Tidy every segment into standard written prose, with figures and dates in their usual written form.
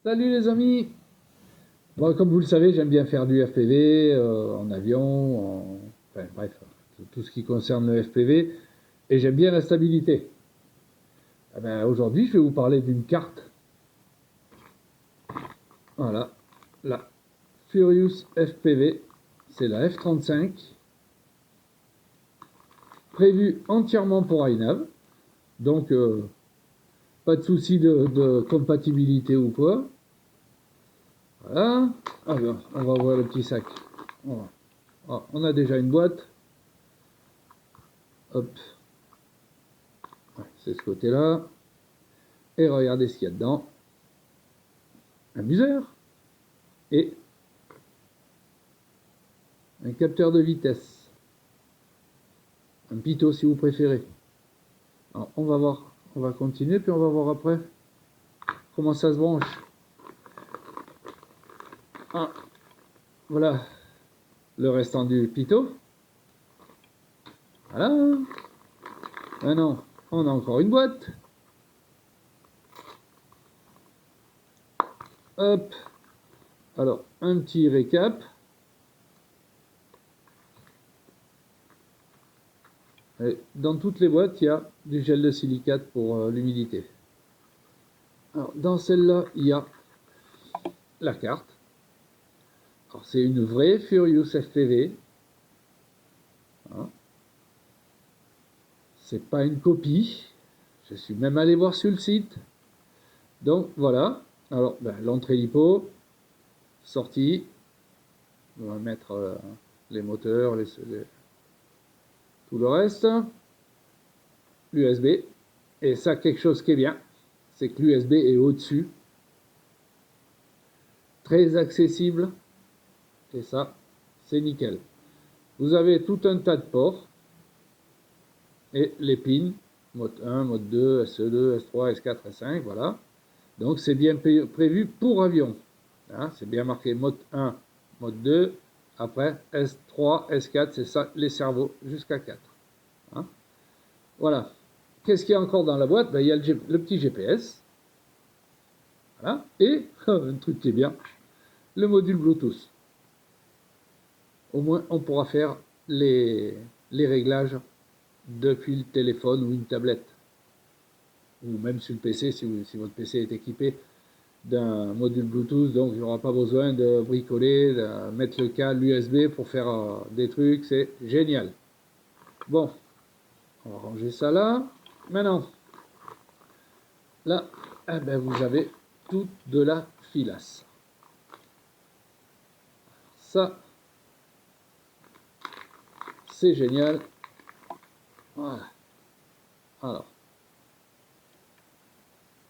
Salut les amis! Bon, comme vous le savez, j'aime bien faire du FPV en avion, enfin bref, tout ce qui concerne le FPV, et j'aime bien la stabilité. Eh ben, aujourd'hui, je vais vous parler d'une carte. Voilà, la Furious FPV, c'est la F35, prévue entièrement pour iNav, donc pas de souci de compatibilité ou quoi. Voilà, alors, on va voir le petit sac. Voilà. Ah, on a déjà une boîte. Hop, ouais, c'est ce côté-là. Et regardez ce qu'il y a dedans. Un buzzer et un capteur de vitesse. Un pitot si vous préférez. Alors, on va voir, on va continuer, puis on va voir après comment ça se branche. Ah, voilà le restant du pitot. Voilà. Maintenant, on a encore une boîte. Hop. Alors, un petit récap. Et dans toutes les boîtes, il y a du gel de silicate pour l'humidité. Alors, dans celle-là, il y a la carte. Alors, c'est une vraie Furious FPV. Hein. C'est pas une copie. Je suis même allé voir sur le site. Donc, voilà. Alors, ben, l'entrée LiPo, sortie. On va mettre les moteurs, tout le reste. L'USB. Et ça, quelque chose qui est bien, c'est que l'USB est au-dessus. Très accessible. Et ça, c'est nickel. Vous avez tout un tas de ports. Et les pins. Mode 1, mode 2, SE2, S3, S4, S5, voilà. Donc c'est bien prévu pour avion. Hein, c'est bien marqué mode 1, mode 2. Après S3, S4, c'est ça, les cerveaux jusqu'à 4. Hein. Voilà. Qu'est-ce qu'il y a encore dans la boîte? Ben, il y a le petit GPS. Voilà. Et, un truc qui est bien, le module Bluetooth. Au moins, on pourra faire les réglages depuis le téléphone ou une tablette. Ou même sur le PC, si votre PC est équipé d'un module Bluetooth, donc il n'y aura pas besoin de bricoler, de mettre le câble USB pour faire des trucs, c'est génial. Bon, on va ranger ça là. Maintenant, là, eh ben, vous avez toute de la filasse. Ça, c'est génial. Voilà. Alors,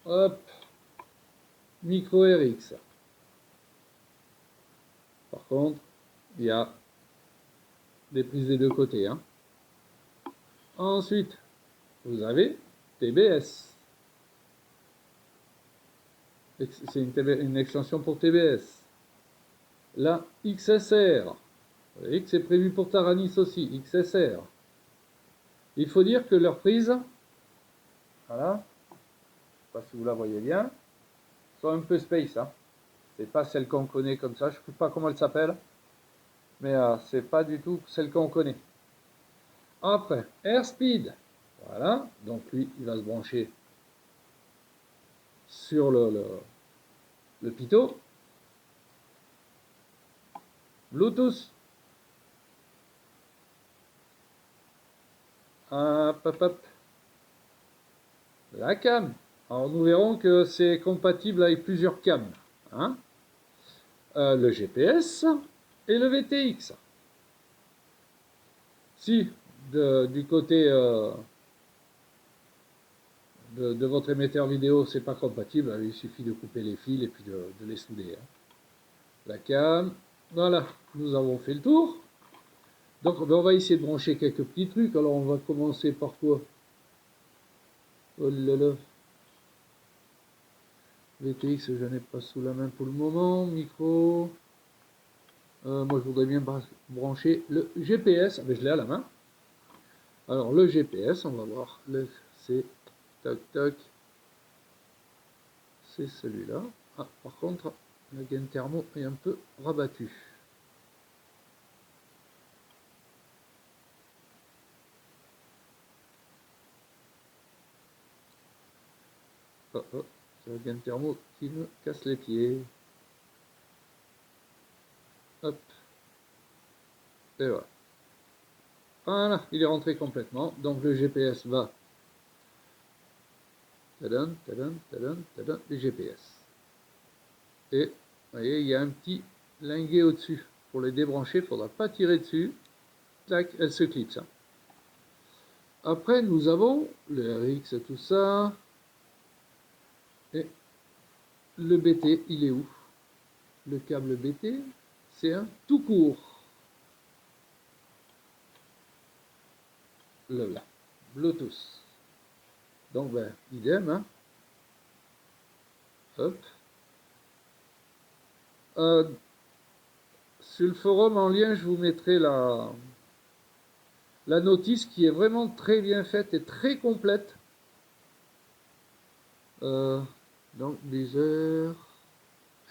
hop, micro RX. Par contre, il y a des prises des deux côtés. Hein. Ensuite, vous avez TBS. C'est une extension pour TBS. La XSR. Vous voyez que c'est prévu pour Taranis aussi, XSR. Il faut dire que leur prise, voilà, je ne sais pas si vous la voyez bien, sont un peu space. Hein. C'est pas celle qu'on connaît comme ça, je ne sais pas comment elle s'appelle, mais c'est pas du tout celle qu'on connaît. Après, Airspeed, voilà, donc lui, il va se brancher sur le pitot. Bluetooth, hop, hop, hop. La cam. Alors nous verrons que c'est compatible avec plusieurs cams. Hein. Le GPS et le VTX. Si du côté de votre émetteur vidéo c'est pas compatible, il suffit de couper les fils et puis de les souder. Hein. La cam, voilà, nous avons fait le tour. Donc on va essayer de brancher quelques petits trucs. Alors on va commencer par quoi? Oh là là. VTX, je n'ai pas sous la main pour le moment. Micro. Moi, je voudrais bien brancher le GPS. Ah, ben, je l'ai à la main. Alors, le GPS, on va voir. C'est tac tac. C'est celui-là. Ah, par contre, le gain thermo est un peu rabattu. Oh, oh, c'est le gain thermo qui me casse les pieds. Hop. Et voilà. Voilà, il est rentré complètement. Donc le GPS va. Tadam, tadam, tadam, tadam, le GPS. Et vous voyez, il y a un petit linguet au-dessus. Pour les débrancher, il ne faudra pas tirer dessus. Tac, elle se clipse. Hein. Après, nous avons le RX, tout ça. Et le BT, il est où? Le câble BT, c'est un tout court. Là, Bluetooth. Donc, ben, idem. Hein. Hop. Sur le forum en lien, je vous mettrai la notice qui est vraiment très bien faite et très complète. Donc, Deezer,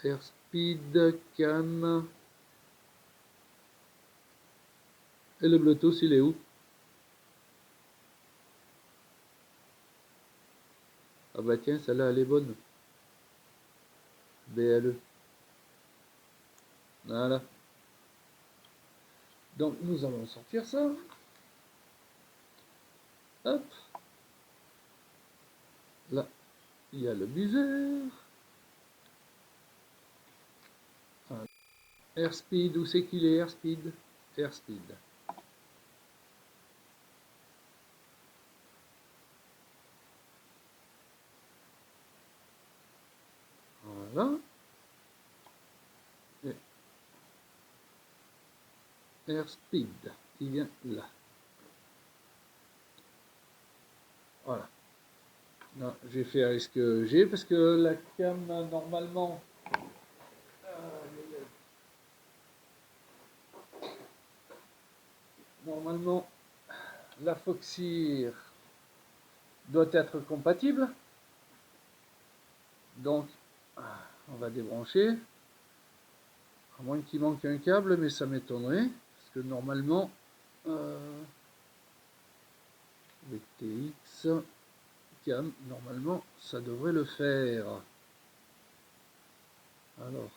Airspeed, Cam. Et le Bluetooth, il est où? Ah bah tiens, celle-là, elle est bonne. BLE. Voilà. Donc, nous allons sortir ça. Hop. Là, il y a le buzzer. Voilà. Airspeed, où c'est qu'il est Airspeed? Airspeed. Voilà. Et Airspeed, il vient là. Voilà. Non, j'ai fait avec ce que j'ai parce que la cam, normalement, la Foxeer doit être compatible. Donc, on va débrancher. À moins qu'il manque un câble, mais ça m'étonnerait. Parce que normalement, VTX, cam, normalement, ça devrait le faire. Alors,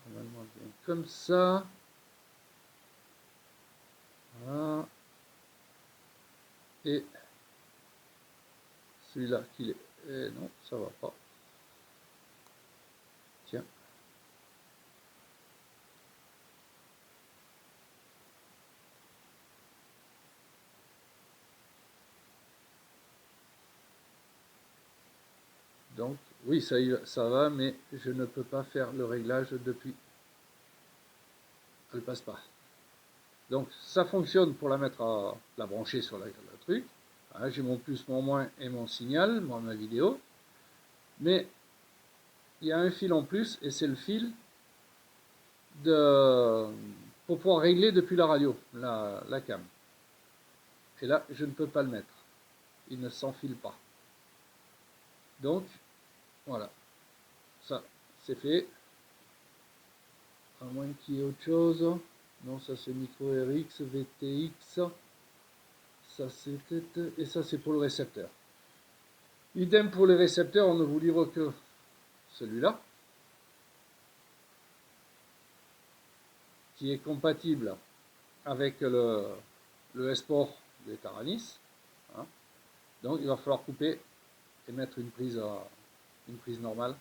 normalement, comme ça. Voilà. Et celui-là qu'il est. Eh non, ça va pas. Tiens. Donc, oui, ça va, mais je ne peux pas faire le réglage depuis. Elle passe pas. Donc, ça fonctionne pour la mettre à la brancher sur le truc. Voilà, j'ai mon plus, mon moins et mon signal, moi, ma vidéo. Mais il y a un fil en plus, et c'est le fil pour pouvoir régler depuis la radio, la cam. Et là, je ne peux pas le mettre. Il ne s'enfile pas. Donc, voilà. Ça, c'est fait. À moins qu'il y ait autre chose. Non, ça c'est micro RX, VTX. Ça c'était. Et ça c'est pour le récepteur. Idem pour les récepteurs, on ne vous livre que celui-là. Qui est compatible avec le S-Port des Taranis. Hein. Donc il va falloir couper et mettre une prise normale.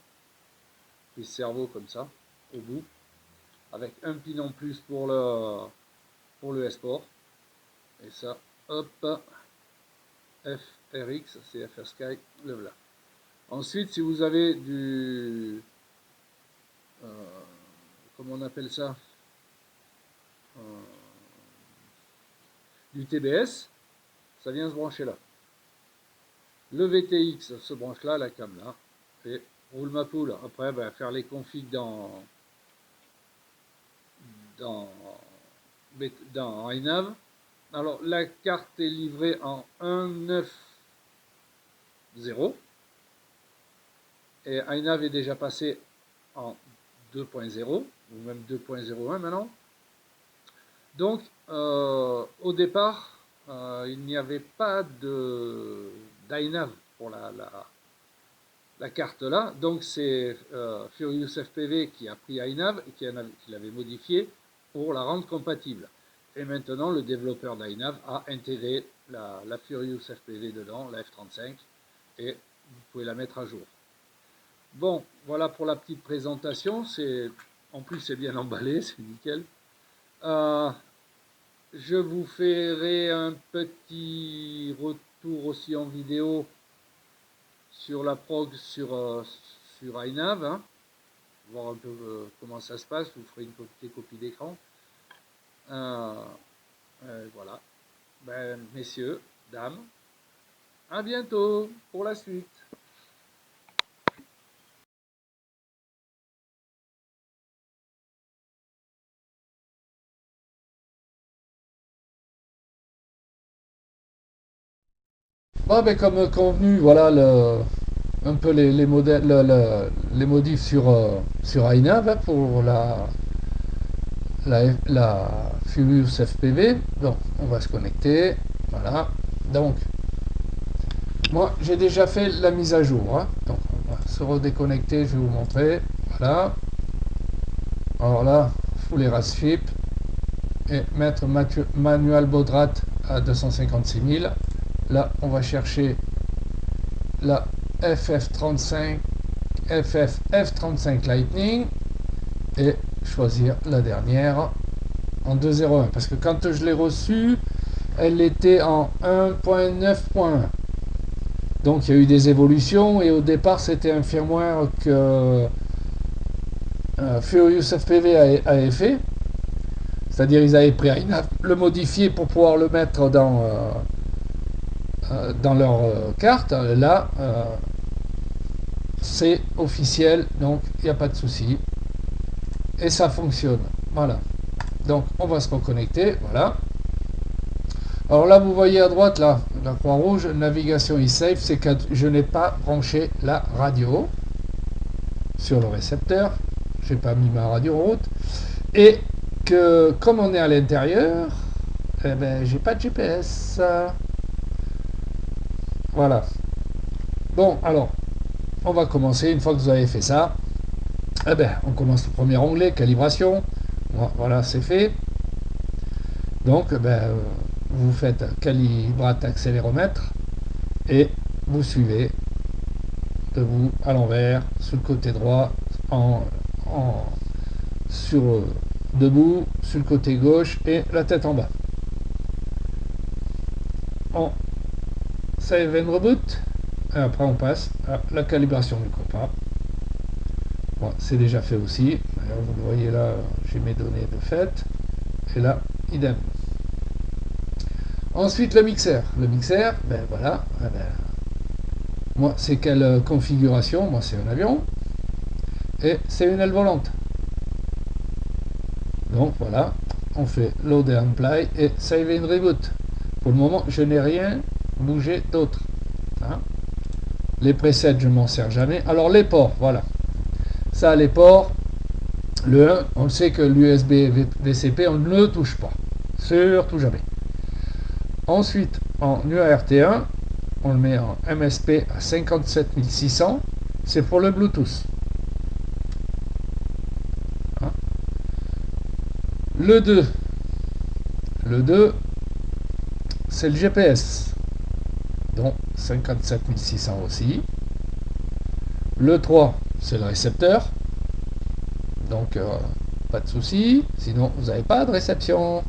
Prise cerveau comme ça, au bout. Avec un pin en plus pour le S-Port. Et ça, hop, FRX, c'est FR Sky, le voilà. Ensuite, si vous avez comment on appelle ça, du TBS, ça vient se brancher là. Le VTX se branche là, la cam là, et roule ma poule. Après, ben, faire les configs dans iNav. Alors, la carte est livrée en 1.9.0 et iNav est déjà passé en 2.0 ou même 2.01 maintenant. Donc au départ il n'y avait pas d'iNav pour la carte là, donc c'est Furious FPV qui a pris iNav et qui l'avait modifié pour la rendre compatible. Et maintenant le développeur d'iNav a intégré la Furious FPV dedans, la F35, et vous pouvez la mettre à jour. Bon, voilà pour la petite présentation. En plus c'est bien emballé, c'est nickel. Je vous ferai un petit retour aussi en vidéo sur la prog sur iNav, hein, voir un peu comment ça se passe. Je vous ferai une petite copie d'écran. Voilà. Ben, messieurs, dames, à bientôt pour la suite. Bon, ben, comme convenu, voilà un peu les modèles, les modifs sur iNav, hein, pour la Furious FPV. Donc, on va se connecter. Voilà. Donc, moi, j'ai déjà fait la mise à jour, hein. Donc, on va se redéconnecter. Je vais vous montrer. Voilà. Alors là, full Erasfip et mettre manual baud rate à 256 000. Là, on va chercher la FF35 Lightning et choisir la dernière en 2.01, parce que quand je l'ai reçue, elle était en 1.9.1. Donc il y a eu des évolutions, et au départ c'était un firmware que Furious FPV avait fait, c'est-à-dire ils avaient pris iNav, le modifié pour pouvoir le mettre dans leur carte. Là c'est officiel, donc il n'y a pas de souci et ça fonctionne. Voilà, donc on va se reconnecter. Voilà. Alors là vous voyez à droite là la croix rouge, navigation is safe, c'est que je n'ai pas branché la radio sur le récepteur, j'ai pas mis ma radio en route, et que comme on est à l'intérieur, eh ben j'ai pas de GPS. Voilà. Bon, alors on va commencer. Une fois que vous avez fait ça, eh ben on commence le premier onglet, calibration. Voilà, c'est fait. Donc vous faites calibrate accéléromètre et vous suivez debout, à l'envers, sur le côté droit, debout, sur le côté gauche et la tête en bas. On save and reboot. Et après on passe à la calibration du compas. Bon, c'est déjà fait aussi. Alors, vous le voyez là, j'ai mes données de fait. Et là, idem. Ensuite le mixeur. Le mixeur, ben voilà. Moi, c'est quelle configuration? Moi, c'est un avion. Et c'est une aile volante. Donc voilà, on fait load and apply et save and reboot. Pour le moment, je n'ai rien bougé d'autre. Hein, les presets, je m'en sers jamais. Alors les ports, voilà. Ça, les ports, le 1, on sait que l'USB VCP, on ne le touche pas. Surtout jamais. Ensuite, en UART1, on le met en MSP à 57600. C'est pour le Bluetooth. Hein, le 2, c'est le GPS. Donc 57600 aussi. Le 3, c'est le récepteur. Donc pas de souci, sinon vous n'avez pas de réception.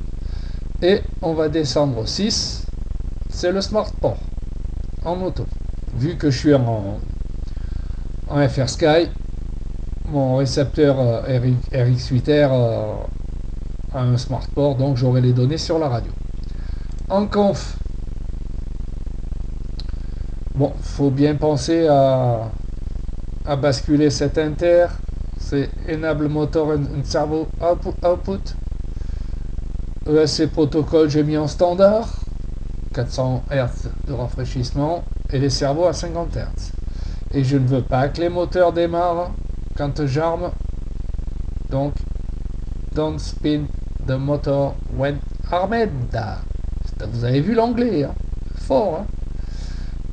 Et on va descendre au 6, c'est le smart port en auto. Vu que je suis en FR Sky, mon récepteur RX8R a un smart port, donc j'aurai les données sur la radio. En conf, bon, faut bien penser à basculer cet inter. C'est Enable Motor and Servo Output. ESC protocole, j'ai mis en standard. 400 Hz de rafraîchissement. Et les servos à 50 Hz. Et je ne veux pas que les moteurs démarrent quand j'arme, donc don't spin the motor when armed. Vous avez vu l'anglais, hein, fort, hein.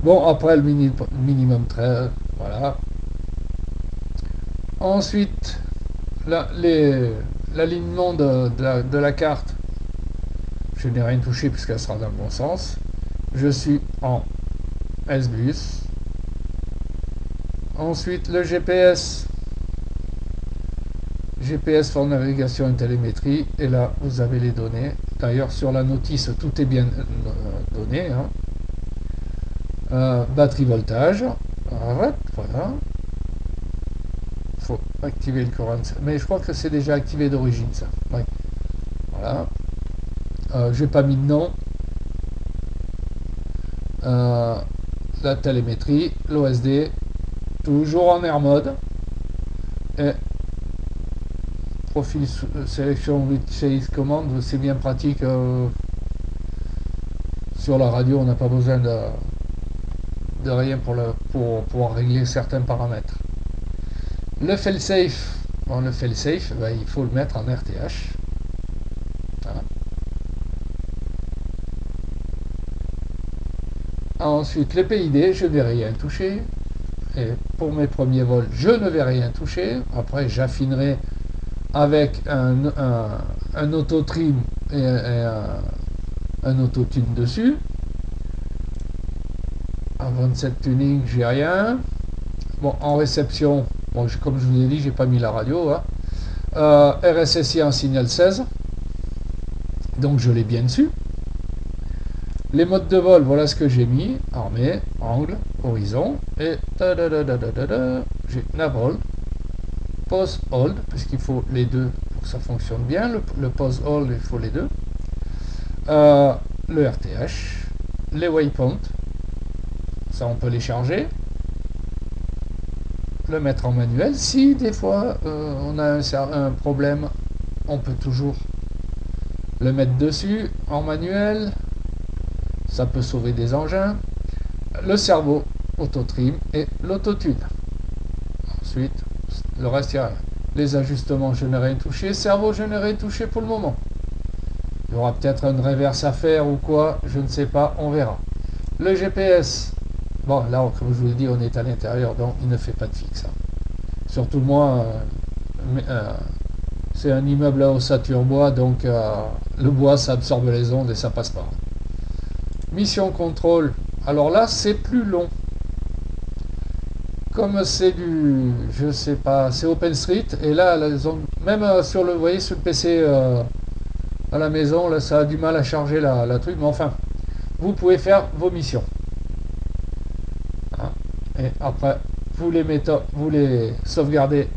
Bon, après le minimum 13, voilà. Ensuite, l'alignement de la carte, je n'ai rien touché puisqu'elle sera dans le bon sens. Je suis en S-Bus. Ensuite, le GPS pour navigation et télémétrie. Et là, vous avez les données. D'ailleurs, sur la notice, tout est bien donné, hein. Batterie voltage. Voilà. Faut activer le courant. Mais je crois que c'est déjà activé d'origine, ça. Ouais. Voilà. J'ai pas mis de nom. La télémétrie, l'OSD, toujours en air mode. Et profil sélection with chase command, c'est bien pratique. Sur la radio, on n'a pas besoin de rien pour pouvoir régler certains paramètres. Le fail-safe, bon, le fail-safe, ben, il faut le mettre en RTH. Voilà. Ensuite, les PID, je ne vais rien toucher. Et pour mes premiers vols, je ne vais rien toucher. Après, j'affinerai avec un auto-trim et un auto-tune dessus. En 27 tuning, j'ai rien. Bon, en réception, bon, comme je vous ai dit, j'ai pas mis la radio, hein. RSSI en signal 16, donc je l'ai bien dessus. Les modes de vol, voilà ce que j'ai mis: armée, angle, horizon, et j'ai navol, pause hold, puisqu'il faut les deux pour que ça fonctionne bien. Le pause hold, il faut les deux. Le RTH, les waypoints, ça on peut les charger, le mettre en manuel. Si des fois on a un problème, on peut toujours le mettre dessus en manuel, ça peut sauver des engins. Le cerveau, auto-trim et l'autotune. Ensuite, le reste, il y a les ajustements, je n'ai rien touché. Cerveau, je n'ai rien touché pour le moment. Il y aura peut-être une reverse à faire ou quoi, je ne sais pas, on verra. Le GPS, bon là, comme je vous l'ai dit, on est à l'intérieur, donc il ne fait pas de fixe, hein. Surtout moi, c'est un immeuble à ossature bois, donc le bois, ça absorbe les ondes et ça passe pas. Mission contrôle, alors là, c'est plus long. Comme c'est du, je sais pas, c'est OpenStreet, et là, même sur le, vous voyez, sur le PC à la maison, là, ça a du mal à charger la truc, mais enfin, vous pouvez faire vos missions. Hein. Et après, vous les sauvegardez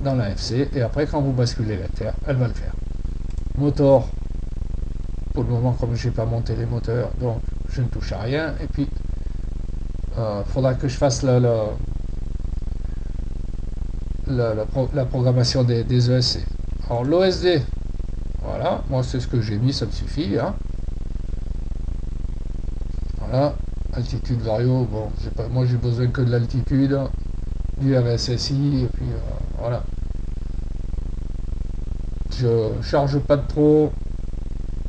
dans la FC, et après, quand vous basculez la Terre, elle va le faire. Moteur, pour le moment, comme je n'ai pas monté les moteurs, donc je ne touche à rien, et puis faudra que je fasse la programmation des ESC. Alors l'OSD, voilà, moi c'est ce que j'ai mis, ça me suffit, hein. Voilà, altitude vario, bon, moi j'ai besoin que de l'altitude, du RSSI, et puis voilà. Je charge pas de trop,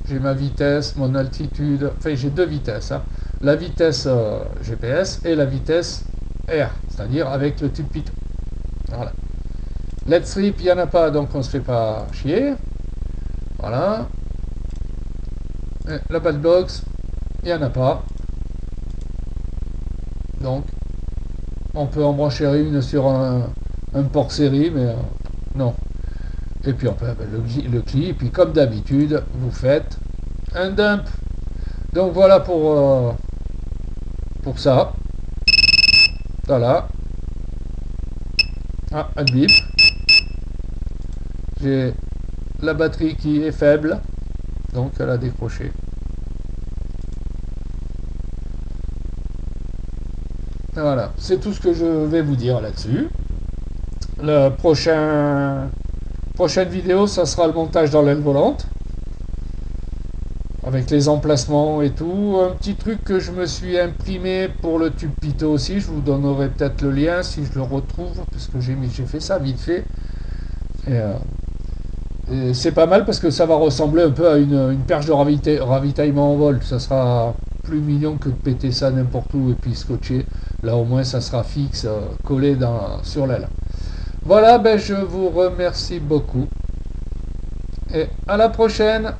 j'ai ma vitesse, mon altitude, enfin j'ai deux vitesses, hein. La vitesse GPS et la vitesse R, c'est-à-dire avec le tube Python. Voilà. Let's Sleep, il n'y en a pas, donc on se fait pas chier. Voilà. Et la bad box, il n'y en a pas. Donc, on peut en brancher une sur un port série, mais non. Et puis, on peut le CLI, et puis comme d'habitude, vous faites un dump. Donc, voilà pour ça. Voilà. Ah, un bip. J'ai la batterie qui est faible, donc elle a décroché. Voilà, c'est tout ce que je vais vous dire là-dessus. La prochaine vidéo, ça sera le montage dans l'aile volante. avec les emplacements et tout. Un petit truc que je me suis imprimé pour le tube Pitot aussi, je vous donnerai peut-être le lien si je le retrouve, parce que j'ai fait ça vite fait. Et, c'est pas mal parce que ça va ressembler un peu à une perche de ravitaillement en vol. Ça sera plus mignon que de péter ça n'importe où et puis scotcher. Là au moins ça sera fixe, collé sur l'aile. Voilà, ben je vous remercie beaucoup et à la prochaine.